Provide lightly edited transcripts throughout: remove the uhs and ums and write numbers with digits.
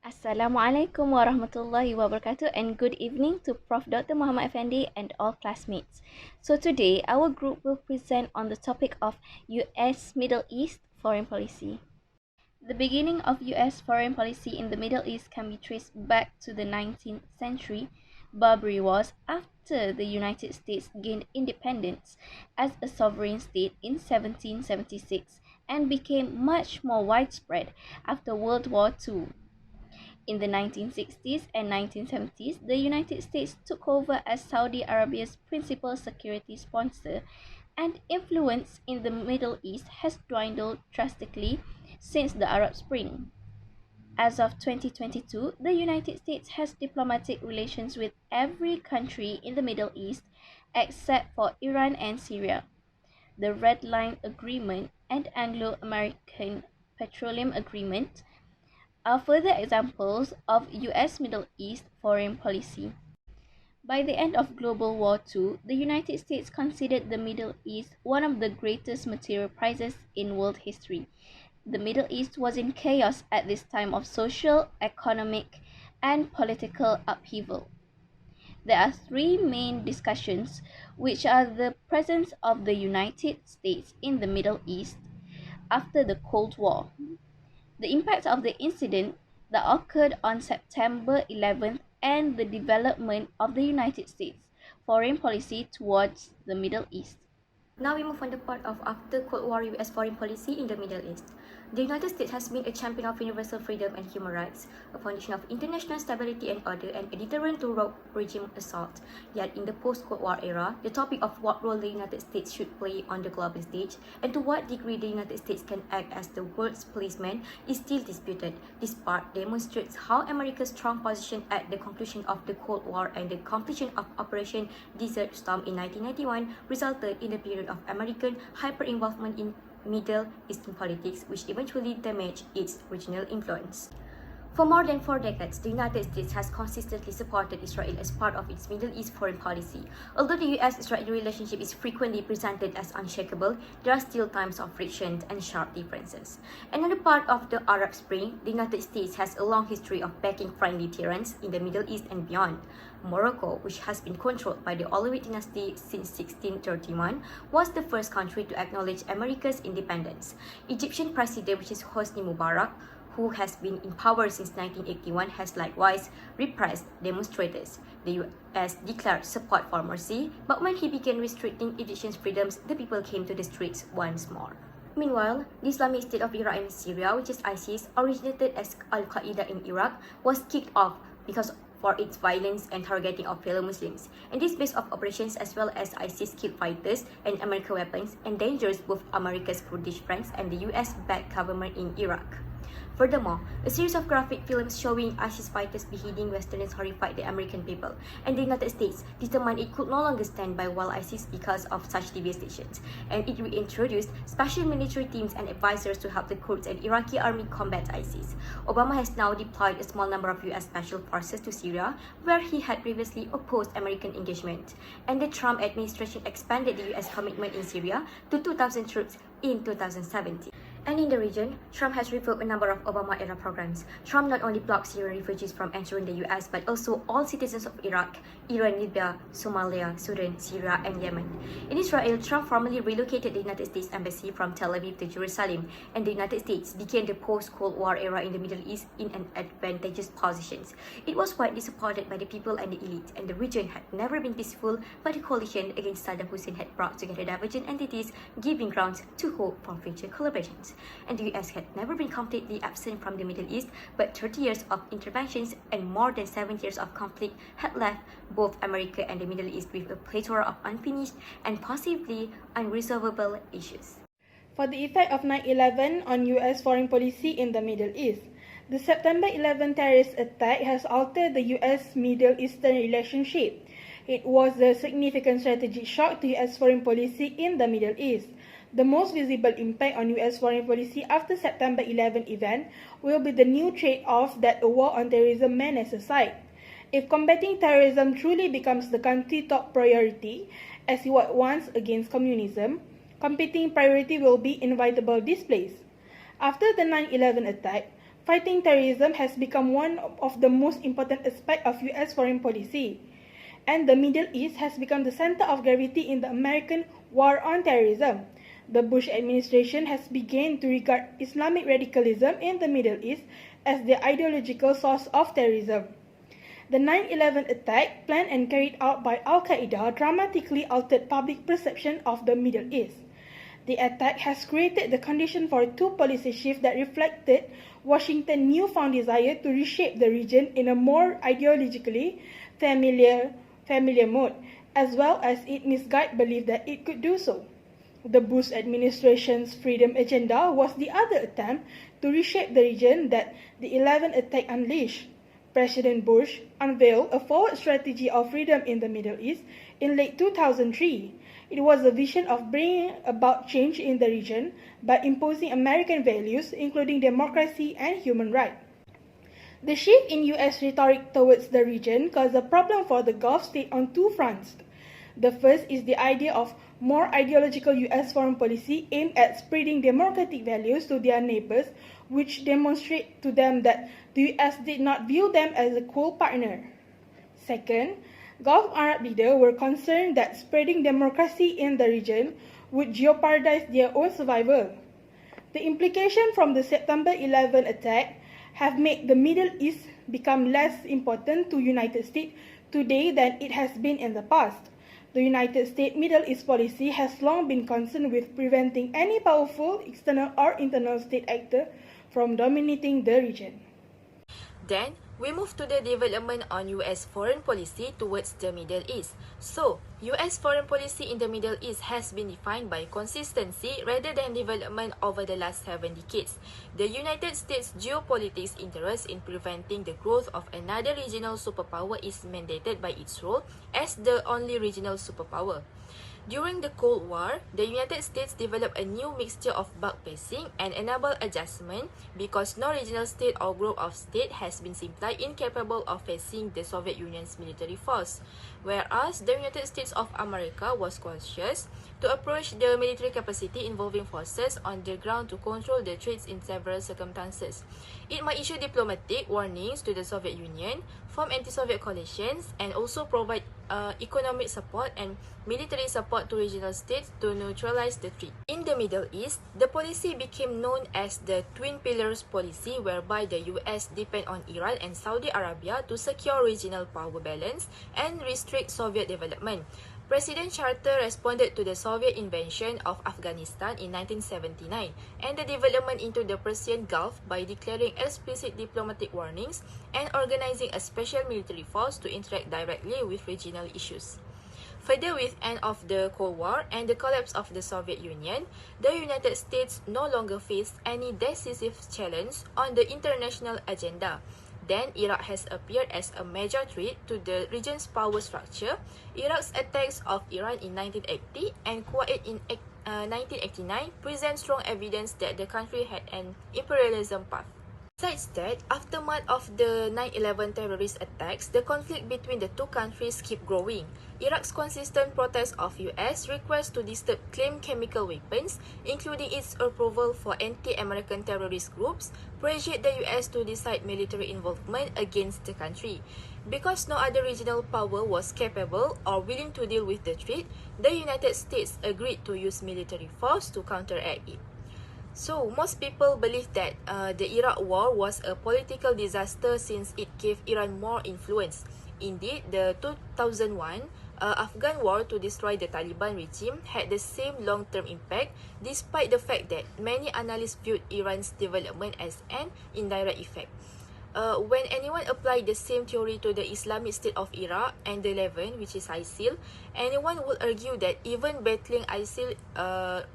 Assalamualaikum warahmatullahi wabarakatuh and good evening to Prof. Dr. Muhammad Effendi and all classmates. So today, our group will present on the topic of US Middle East foreign policy. The beginning of US foreign policy in the Middle East can be traced back to the 19th century Barbary Wars after the United States gained independence as a sovereign state in 1776 and became much more widespread after World War II. In the 1960s and 1970s, the United States took over as Saudi Arabia's principal security sponsor, and influence in the Middle East has dwindled drastically since the Arab Spring. As of 2022, the United States has diplomatic relations with every country in the Middle East except for Iran and Syria. The Red Line Agreement and Anglo-American Petroleum Agreement are further examples of US Middle East foreign policy. By the end of Global War II, the United States considered the Middle East one of the greatest material prizes in world history. The Middle East was in chaos at this time of social, economic, and political upheaval. There are three main discussions, which are the presence of the United States in the Middle East after the Cold War, the impact of the incident that occurred on September 11th, and the development of the United States foreign policy towards the Middle East. Now we move on to the part of after Cold War US foreign policy in the Middle East. The United States has been a champion of universal freedom and human rights, a foundation of international stability and order, and a deterrent to rogue regime assault. Yet in the post-Cold War era, the topic of what role the United States should play on the global stage and to what degree the United States can act as the world's policeman is still disputed. This part demonstrates how America's strong position at the conclusion of the Cold War and the completion of Operation Desert Storm in 1991 resulted in a period of American hyper-involvement in Middle Eastern politics, which eventually damaged its regional influence. For more than 4 decades, the United States has consistently supported Israel as part of its Middle East foreign policy. Although the US-Israel relationship is frequently presented as unshakable, there are still times of friction and sharp differences. Another part of the Arab Spring, the United States has a long history of backing friendly tyrants in the Middle East and beyond. Morocco, which has been controlled by the Alawite dynasty since 1631, was the first country to acknowledge America's independence. Egyptian President, which is Hosni Mubarak, who has been in power since 1981, has likewise repressed demonstrators. The US declared support for Morsi, but when he began restricting Egyptian freedoms, the people came to the streets once more. Meanwhile, the Islamic State of Iraq and Syria, which is ISIS, originated as Al-Qaeda in Iraq, was kicked off because for its violence and targeting of fellow Muslims. And this base of operations, as well as ISIS killed fighters and American weapons, endangers both America's Kurdish friends and the US-backed government in Iraq. Furthermore, a series of graphic films showing ISIS fighters beheading Westerners horrified the American people, and the United States determined it could no longer stand by while ISIS because of such devastations, and it reintroduced special military teams and advisors to help the Kurds and Iraqi army combat ISIS. Obama has now deployed a small number of US special forces to Syria, where he had previously opposed American engagement, and the Trump administration expanded the US commitment in Syria to 2,000 troops in 2017. And in the region, Trump has revoked a number of Obama-era programs. Trump not only blocked Syrian refugees from entering the US, but also all citizens of Iraq, Iran, Libya, Somalia, Sudan, Syria, and Yemen. In Israel, Trump formally relocated the United States Embassy from Tel Aviv to Jerusalem, and the United States began the post-Cold War era in the Middle East in an advantageous position. It was widely supported by the people and the elite, and the region had never been peaceful, but the coalition against Saddam Hussein had brought together divergent entities, giving grounds to hope for future collaborations. And the US had never been completely absent from the Middle East, but 30 years of interventions and more than 7 years of conflict had left both America and the Middle East with a plethora of unfinished and possibly unresolvable issues. For the effect of 9/11 on US foreign policy in the Middle East, the September 11 terrorist attack has altered the US-Middle Eastern relationship. It was a significant strategic shock to US foreign policy in the Middle East. The most visible impact on US foreign policy after September 11 event will be the new trade-off that a war on terrorism may necessitate. If combating terrorism truly becomes the country's top priority, as it was once against communism, competing priority will be inevitable displays. After the 9/11 attack, fighting terrorism has become one of the most important aspects of US foreign policy, and the Middle East has become the center of gravity in the American war on terrorism. The Bush administration has begun to regard Islamic radicalism in the Middle East as the ideological source of terrorism. The 9/11 attack, planned and carried out by Al-Qaeda, dramatically altered public perception of the Middle East. The attack has created the condition for two policy shifts that reflected Washington's newfound desire to reshape the region in a more ideologically familiar mode, as well as its misguided belief that it could do so. The Bush administration's freedom agenda was the other attempt to reshape the region that the 11 attack unleashed. President Bush unveiled a forward strategy of freedom in the Middle East in late 2003. It was a vision of bringing about change in the region by imposing American values, including democracy and human rights. The shift in US rhetoric towards the region caused a problem for the Gulf states on two fronts. The first is the idea of more ideological US foreign policy aimed at spreading democratic values to their neighbors, which demonstrate to them that the US did not view them as a cool partner. Second, Gulf Arab leaders were concerned that spreading democracy in the region would jeopardize their own survival. The implications from the September 11 attack have made the Middle East become less important to the United States today than it has been in the past. The United States Middle East policy has long been concerned with preventing any powerful external or internal state actor from dominating the region. Then, we move to the development on US foreign policy towards the Middle East. So, US foreign policy in the Middle East has been defined by consistency rather than development over the last 7 decades. The United States' geopolitics interest in preventing the growth of another regional superpower is mandated by its role as the only regional superpower. During the Cold War, the United States developed a new mixture of buck pacing and enable adjustment because no regional state or group of states has been simply incapable of facing the Soviet Union's military force, whereas the United States of America was cautious to approach the military capacity involving forces on the ground to control the threats in several circumstances. It might issue diplomatic warnings to the Soviet Union, form anti-Soviet coalitions, and also provide economic support and military support to regional states to neutralize the threat. In the Middle East, the policy became known as the Twin Pillars policy, whereby the US depend on Iran and Saudi Arabia to secure regional power balance and restrict Soviet development. President Carter responded to the Soviet invasion of Afghanistan in 1979 and the development into the Persian Gulf by declaring explicit diplomatic warnings and organizing a special military force to interact directly with regional issues. Further, with end of the Cold War and the collapse of the Soviet Union, the United States no longer faced any decisive challenge on the international agenda. Then, Iraq has appeared as a major threat to the region's power structure. Iraq's attacks of Iran in 1980 and Kuwait in 1989 present strong evidence that the country had an imperialism path. Besides that, aftermath of the 9/11 terrorist attacks, the conflict between the two countries keep growing. Iraq's consistent protest of US requests to disturb claimed chemical weapons, including its approval for anti-American terrorist groups, pressured the US to decide military involvement against the country. Because no other regional power was capable or willing to deal with the threat, the United States agreed to use military force to counteract it. So, most people believe that the Iraq War was a political disaster since it gave Iran more influence. Indeed, the 2001 Afghan war to destroy the Taliban regime had the same long-term impact, despite the fact that many analysts viewed Iran's development as an indirect effect. When anyone applied the same theory to the Islamic State of Iraq and the Levant, which is ISIL, anyone would argue that even battling ISIL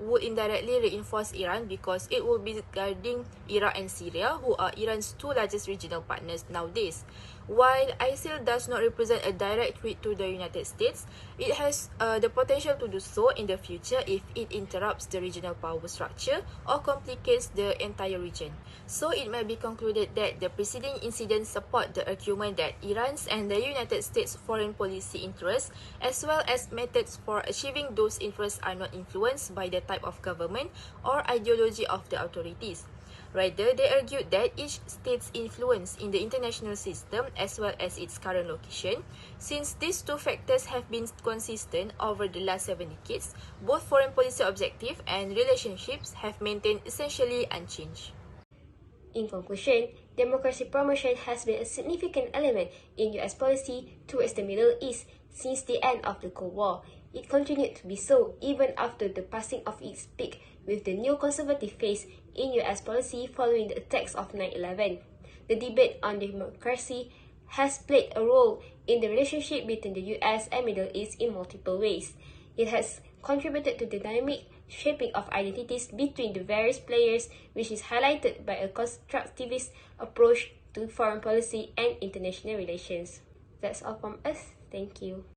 would indirectly reinforce Iran because it would be guarding Iraq and Syria, who are Iran's two largest regional partners nowadays. While ISIL does not represent a direct threat to the United States, it has the potential to do so in the future if it interrupts the regional power structure or complicates the entire region. So it may be concluded that the preceding incidents support the argument that Iran's and the United States foreign policy interests, as well as methods for achieving those interests, are not influenced by the type of government or ideology of the authorities. Rather, they argued that each state's influence in the international system as well as its current location, since these two factors have been consistent over the last 7 decades, both foreign policy objective and relationships have maintained essentially unchanged. In conclusion, democracy promotion has been a significant element in US policy towards the Middle East since the end of the Cold War. It continued to be so even after the passing of its peak with the new conservative phase in US policy following the attacks of 9/11. The debate on democracy has played a role in the relationship between the US and Middle East in multiple ways. It has contributed to the dynamic shaping of identities between the various players, which is highlighted by a constructivist approach to foreign policy and international relations. That's all from us. Thank you.